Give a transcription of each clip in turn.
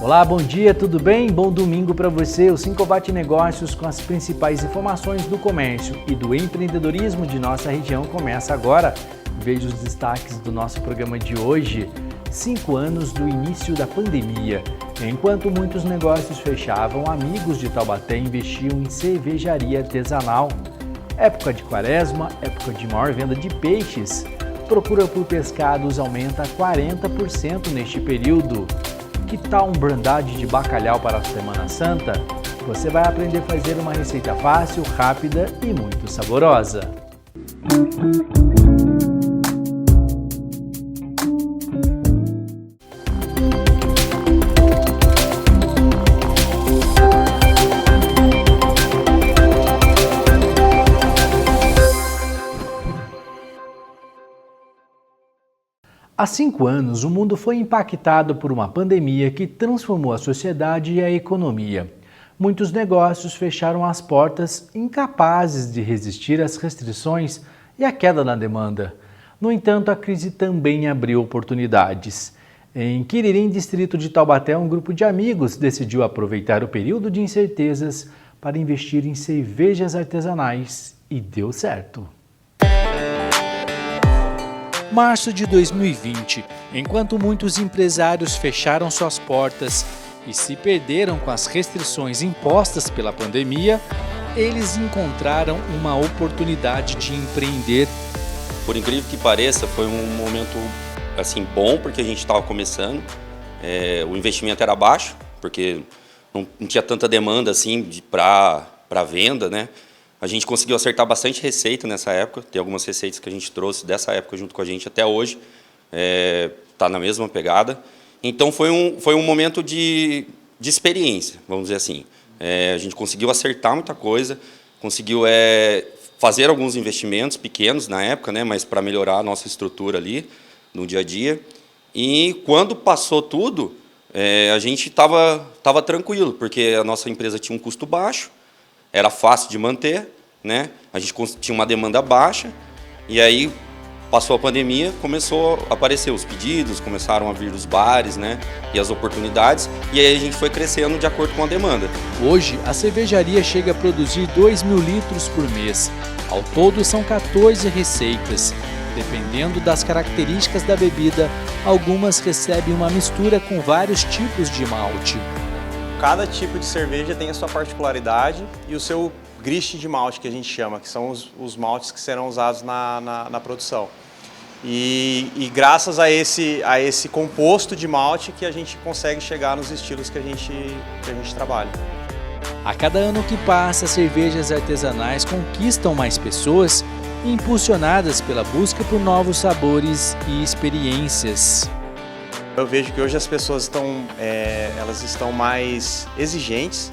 Olá, bom dia, tudo bem? Bom domingo para você. O Sincovat Negócios com as principais informações do comércio e do empreendedorismo de nossa região começa agora. Veja os destaques do nosso programa de hoje. 5 anos do início da pandemia. Enquanto muitos negócios fechavam, amigos de Taubaté investiam em cervejaria artesanal. Época de quaresma, época de maior venda de peixes. Procura por pescados aumenta 40% neste período. Que tal um brandade de bacalhau para a Semana Santa? Você vai aprender a fazer uma receita fácil, rápida e muito saborosa. Há 5 anos, o mundo foi impactado por uma pandemia que transformou a sociedade e a economia. Muitos negócios fecharam as portas, incapazes de resistir às restrições e à queda na demanda. No entanto, a crise também abriu oportunidades. Em Quiririm, distrito de Taubaté, um grupo de amigos decidiu aproveitar o período de incertezas para investir em cervejas artesanais e deu certo. Março de 2020, enquanto muitos empresários fecharam suas portas e se perderam com as restrições impostas pela pandemia, eles encontraram uma oportunidade de empreender. Por incrível que pareça, foi um momento assim bom, porque a gente estava começando, o investimento era baixo, porque não tinha tanta demanda assim para venda, né? A gente conseguiu acertar bastante receita nessa época, tem algumas receitas que a gente trouxe dessa época junto com a gente até hoje, está na mesma pegada. Então foi um momento de experiência, vamos dizer assim. A gente conseguiu acertar muita coisa, conseguiu fazer alguns investimentos pequenos na época, né, mas para melhorar a nossa estrutura ali no dia a dia. E quando passou tudo, a gente estava tranquilo, porque a nossa empresa tinha um custo baixo, era fácil de manter, né? A gente tinha uma demanda baixa, e aí passou a pandemia, começou a aparecer os pedidos, começaram a vir os bares, né? E as oportunidades, e aí a gente foi crescendo de acordo com a demanda. Hoje, a cervejaria chega a produzir 2.000 litros por mês. Ao todo, são 14 receitas. Dependendo das características da bebida, algumas recebem uma mistura com vários tipos de malte. Cada tipo de cerveja tem a sua particularidade e o seu grist de malte, que a gente chama, que são os maltes que serão usados na produção. E graças a esse composto de malte que a gente consegue chegar nos estilos que a gente trabalha. A cada ano que passa, cervejas artesanais conquistam mais pessoas, impulsionadas pela busca por novos sabores e experiências. Eu vejo que hoje as pessoas elas estão mais exigentes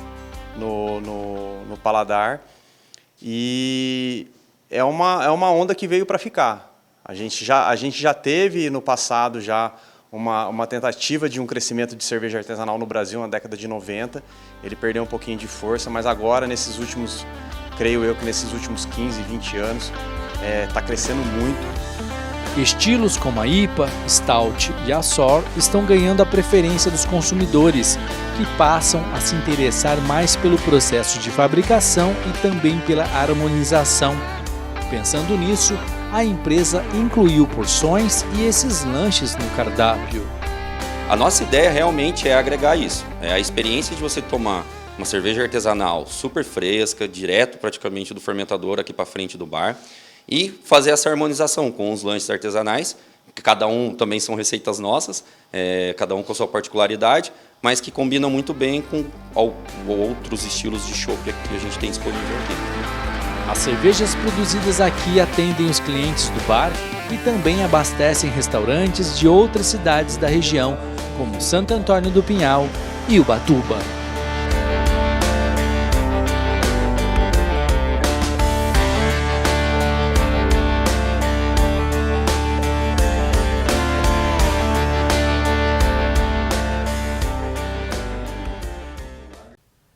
no paladar e é uma onda que veio para ficar. A gente já teve no passado uma tentativa de um crescimento de cerveja artesanal no Brasil na década de 90. Ele perdeu um pouquinho de força, mas agora, creio eu que nesses últimos 15, 20 anos, está crescendo muito. Estilos como a IPA, Stout e a Sour estão ganhando a preferência dos consumidores, que passam a se interessar mais pelo processo de fabricação e também pela harmonização. Pensando nisso, a empresa incluiu porções e esses lanches no cardápio. A nossa ideia realmente é agregar isso. A experiência de você tomar uma cerveja artesanal super fresca, direto praticamente do fermentador aqui para frente do bar, e fazer essa harmonização com os lanches artesanais, que cada um também são receitas nossas, cada um com a sua particularidade, mas que combinam muito bem com outros estilos de chopp que a gente tem disponível aqui. As cervejas produzidas aqui atendem os clientes do bar e também abastecem restaurantes de outras cidades da região, como Santo Antônio do Pinhal e Ubatuba.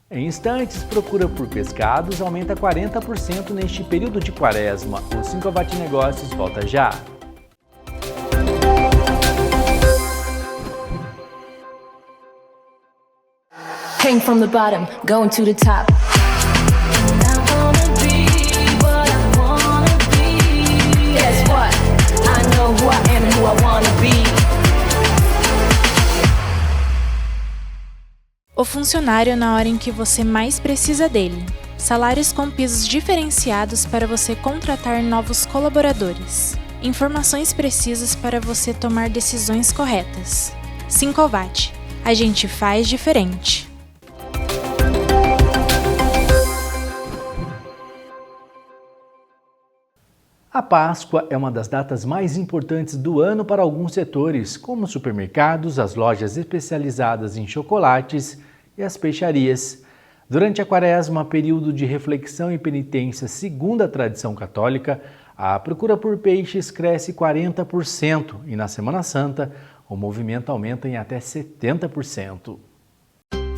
Em instantes, procura por pescados aumenta 40% neste período de quaresma. O Sincovat Negócios volta já. Came from the bottom, going to the top. I wanna be what I wanna be. Guess what? I know who I am and who I wanna be. O funcionário na hora em que você mais precisa dele. Salários com pisos diferenciados para você contratar novos colaboradores. Informações precisas para você tomar decisões corretas. Sincovat. A gente faz diferente. A Páscoa é uma das datas mais importantes do ano para alguns setores, como os supermercados, as lojas especializadas em chocolates e as peixarias. Durante a Quaresma, período de reflexão e penitência segundo a tradição católica, a procura por peixes cresce 40% e na Semana Santa o movimento aumenta em até 70%.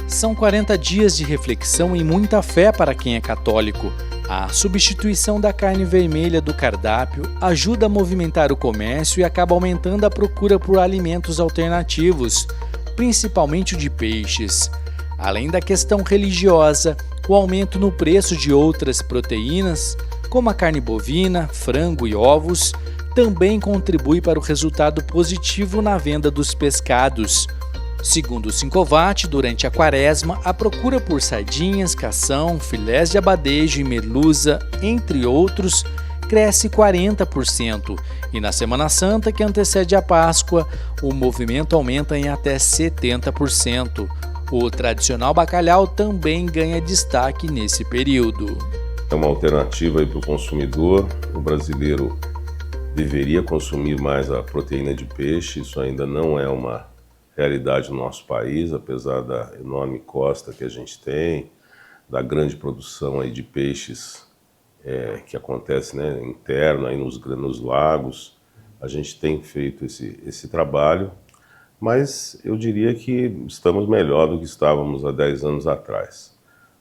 São 40 dias de reflexão e muita fé para quem é católico. A substituição da carne vermelha do cardápio ajuda a movimentar o comércio e acaba aumentando a procura por alimentos alternativos, principalmente o de peixes. Além da questão religiosa, o aumento no preço de outras proteínas, como a carne bovina, frango e ovos, também contribui para o resultado positivo na venda dos pescados. Segundo o Sincovat, durante a Quaresma, a procura por sardinhas, cação, filés de abadejo e merluza, entre outros, cresce 40%. E na Semana Santa, que antecede a Páscoa, o movimento aumenta em até 70%. O tradicional bacalhau também ganha destaque nesse período. É uma alternativa para o consumidor. O brasileiro deveria consumir mais a proteína de peixe. Isso ainda não é uma realidade no nosso país, apesar da enorme costa que a gente tem, da grande produção aí de peixes que acontece, né, interno aí nos lagos. A gente tem feito esse trabalho, mas eu diria que estamos melhor do que estávamos há 10 anos atrás.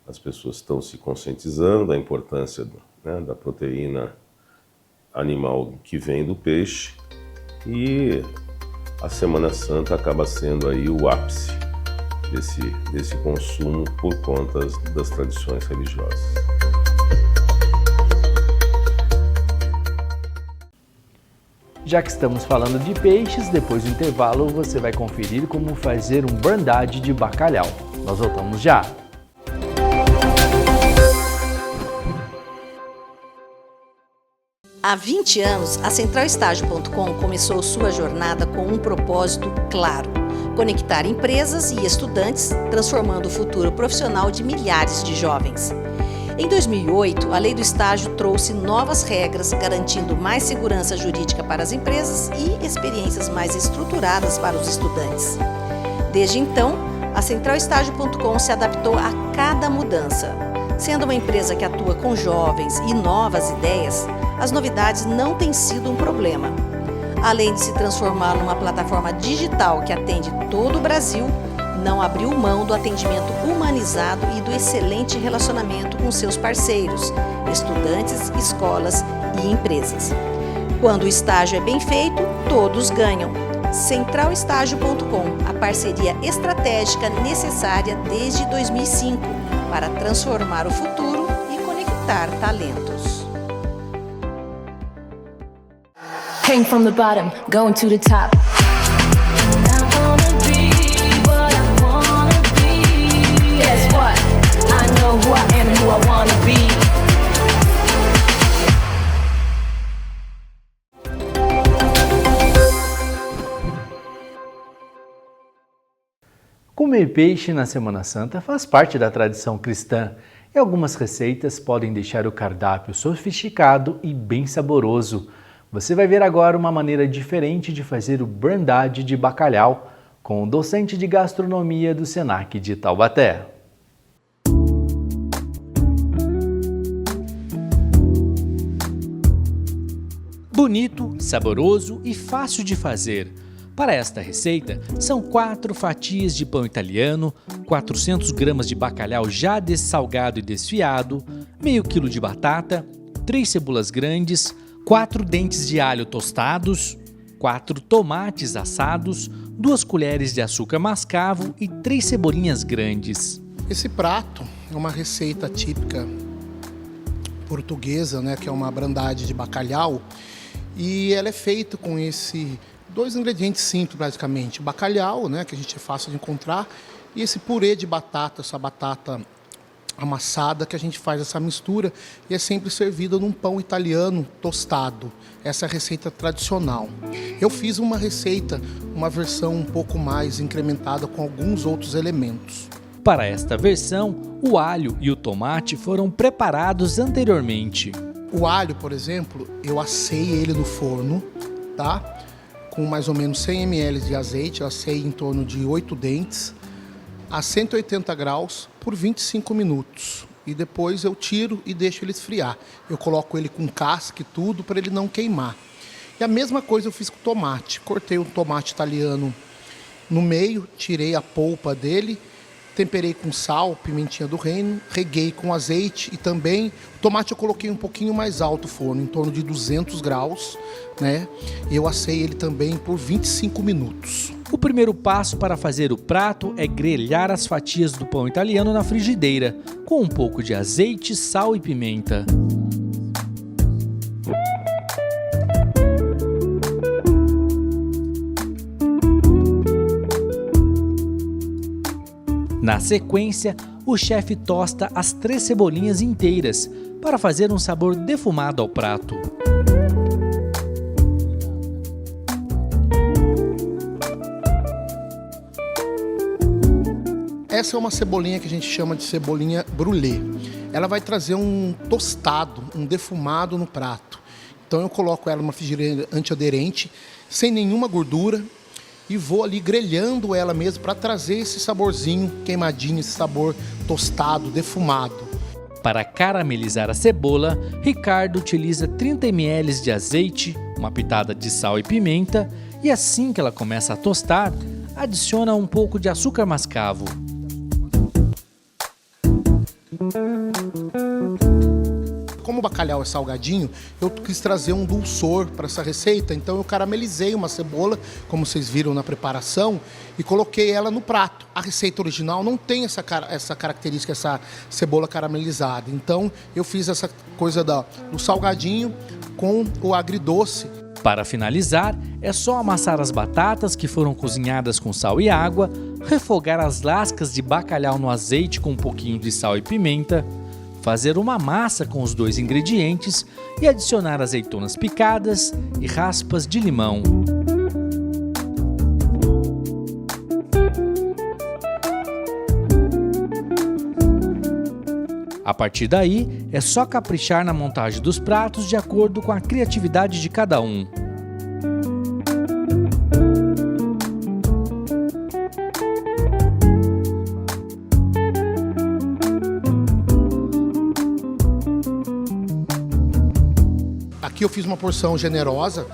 As pessoas estão se conscientizando da importância da proteína animal que vem do peixe e a Semana Santa acaba sendo aí o ápice desse consumo por conta das tradições religiosas. Já que estamos falando de peixes, depois do intervalo você vai conferir como fazer um brandade de bacalhau. Nós voltamos já! Há 20 anos, a CentralEstágio.com começou sua jornada com um propósito claro: conectar empresas e estudantes, transformando o futuro profissional de milhares de jovens. Em 2008, a Lei do Estágio trouxe novas regras, garantindo mais segurança jurídica para as empresas e experiências mais estruturadas para os estudantes. Desde então, a CentralEstágio.com se adaptou a cada mudança. Sendo uma empresa que atua com jovens e novas ideias, as novidades não têm sido um problema. Além de se transformar numa plataforma digital que atende todo o Brasil, não abriu mão do atendimento humanizado e do excelente relacionamento com seus parceiros, estudantes, escolas e empresas. Quando o estágio é bem feito, todos ganham. CentralEstágio.com, a parceria estratégica necessária desde 2005 para transformar o futuro e conectar talentos. Came from the bottom, going to the top. I wanna be what I wanna be. Guess what? I know who I am and who I wanna be. Comer peixe na Semana Santa faz parte da tradição cristã e algumas receitas podem deixar o cardápio sofisticado e bem saboroso. Você vai ver agora uma maneira diferente de fazer o brandade de bacalhau com o docente de gastronomia do Senac de Taubaté. Bonito, saboroso e fácil de fazer. Para esta receita, são 4 fatias de pão italiano, 400 gramas de bacalhau já dessalgado e desfiado, meio quilo de batata, 3 cebolas grandes, 4 dentes de alho tostados, 4 tomates assados, 2 colheres de açúcar mascavo e 3 cebolinhas grandes. Esse prato é uma receita típica portuguesa, né, que é uma brandade de bacalhau, e ela é feita com dois ingredientes simples, basicamente. Bacalhau, né, que a gente é fácil de encontrar, e esse purê de batata, essa batata amassada, que a gente faz essa mistura e é sempre servida num pão italiano tostado. Essa é a receita tradicional. Eu fiz uma receita, uma versão um pouco mais incrementada com alguns outros elementos. Para esta versão, o alho e o tomate foram preparados anteriormente. O alho, por exemplo, eu assei ele no forno, tá? Com mais ou menos 100 ml de azeite, eu assei em torno de 8 dentes, a 180 graus por 25 minutos. E depois eu tiro e deixo ele esfriar. Eu coloco ele com casca e tudo para ele não queimar. E a mesma coisa eu fiz com o tomate. Cortei um tomate italiano no meio, tirei a polpa dele, temperei com sal, pimentinha do reino, reguei com azeite e também o tomate eu coloquei um pouquinho mais alto o forno, em torno de 200 graus, né? E eu assei ele também por 25 minutos. O primeiro passo para fazer o prato é grelhar as fatias do pão italiano na frigideira, com um pouco de azeite, sal e pimenta. Na sequência, o chefe tosta as 3 cebolinhas inteiras para fazer um sabor defumado ao prato. Essa é uma cebolinha que a gente chama de cebolinha brûlée. Ela vai trazer um tostado, um defumado no prato. Então eu coloco ela numa frigideira antiaderente, sem nenhuma gordura, e vou ali grelhando ela mesmo para trazer esse saborzinho queimadinho, esse sabor tostado, defumado. Para caramelizar a cebola, Ricardo utiliza 30 ml de azeite, uma pitada de sal e pimenta, e assim que ela começa a tostar, adiciona um pouco de açúcar mascavo. Como o bacalhau é salgadinho, eu quis trazer um dulçor para essa receita, então eu caramelizei uma cebola, como vocês viram na preparação, e coloquei ela no prato. A receita original não tem essa característica, essa cebola caramelizada, então eu fiz essa coisa do salgadinho com o agridoce. Para finalizar, é só amassar as batatas que foram cozinhadas com sal e água, refogar as lascas de bacalhau no azeite com um pouquinho de sal e pimenta, fazer uma massa com os 2 ingredientes e adicionar azeitonas picadas e raspas de limão. A partir daí, é só caprichar na montagem dos pratos de acordo com a criatividade de cada um. Aqui eu fiz uma porção generosa,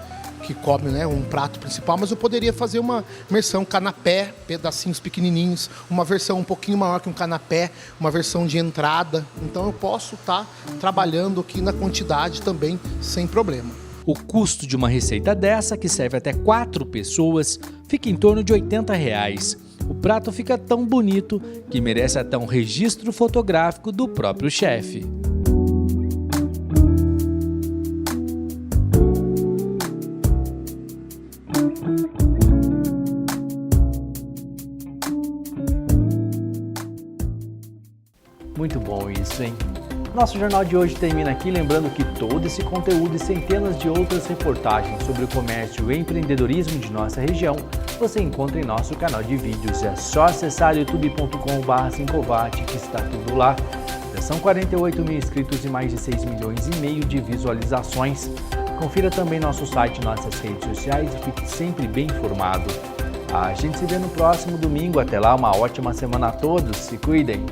que come, né, um prato principal, mas eu poderia fazer uma versão canapé, pedacinhos pequenininhos, uma versão um pouquinho maior que um canapé, uma versão de entrada. Então eu posso estar trabalhando aqui na quantidade também, sem problema. O custo de uma receita dessa, que serve até 4 pessoas, fica em torno de R$ 80. O prato fica tão bonito que merece até um registro fotográfico do próprio chefe. Muito bom isso, hein? Nosso jornal de hoje termina aqui, lembrando que todo esse conteúdo e centenas de outras reportagens sobre o comércio e empreendedorismo de nossa região você encontra em nosso canal de vídeos. É só acessar youtube.com/5watt que está tudo lá. Já são 48 mil inscritos e mais de 6,5 milhões de visualizações. Confira também nosso site e nossas redes sociais e fique sempre bem informado. A gente se vê no próximo domingo. Até lá, uma ótima semana a todos. Se cuidem!